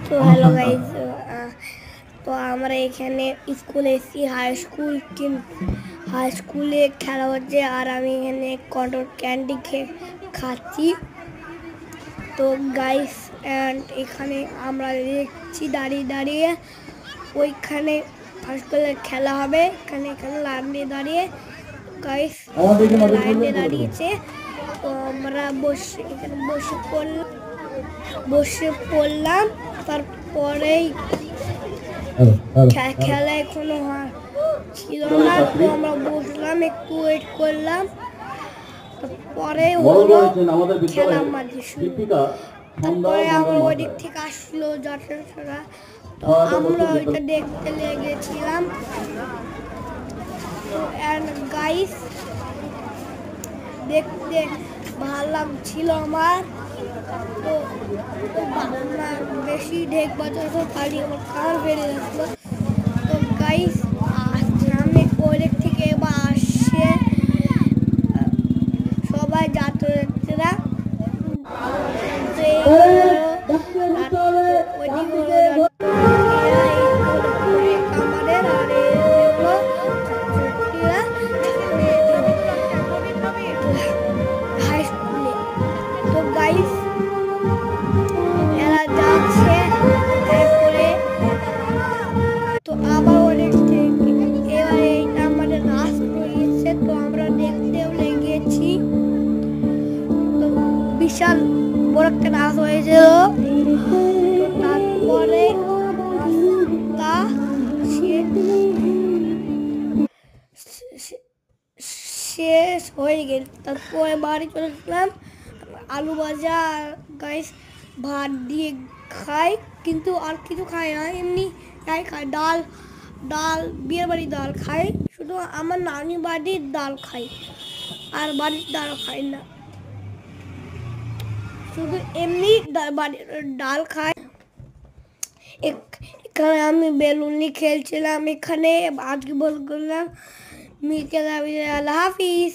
তো hello guys, তো আমরা এখানে স্কুলে এসেছি, হাই স্কুলে খেলা হচ্ছে আর আমি এখানে কটন ক্যান্ডি খাচ্ছি। তো গাইস অ্যান্ড এখানে আমরা দেখছি দাঁড়িয়ে দাঁড়িয়ে ওইখানে হাই স্কুলে খেলা হবে। এখানে লাইনে দাঁড়িয়ে গাইস লাইনে দাঁড়িয়েছে। তো আমরা এখানে বসে পড়লাম। তারপরেই খেলা এখনো ছিল না, তো আমরা বসলাম, একটু ওয়েট করলাম। তারপরে হলো খেলা মাঝে শুরু। তারপরে আমরা ওই দিক থেকে আসলো যতটা, তো আমরা ওইটা দেখতে লেগেছিলাম। তো গাইস দেখতে ভালো লাগছিল আমার। তো বেশি ঢেক বাজাতে পারি, আমার কান বেড়ে যাচ্ছিল। তো গাইস সামনে ওই থেকে এবার আসছে সবাই যাত্রীরা। আমাদের আর হাই স্কুলে। তো গাইস এরা যাচ্ছে, তারপরে তো আবার অনেক থেকে এবারে আমাদের রাস রয়েছে, তো আমরা দেখতেও লেগেছি। তো বিশাল বড় একটা রাস হয়েছিল। তারপরে শেষ হয়ে গেল। তারপরে বাড়ি চলে আসলাম। আলু ভাজা গাইস ভাত দিয়ে খাই, কিন্তু আর কিছু খাই না, এমনি তাই খাই। ডাল বিয়ের বাড়ির ডাল খাই, শুধু আমার নানি বাড়ির ডাল খাই, আর বাড়ির ডাল খাই না, শুধু এমনি ডাল খাই। এখানে আমি বেলুনি খেলছিলাম, এখানে আজকে বল করলাম। মিকে আল্লাহ হাফিজ।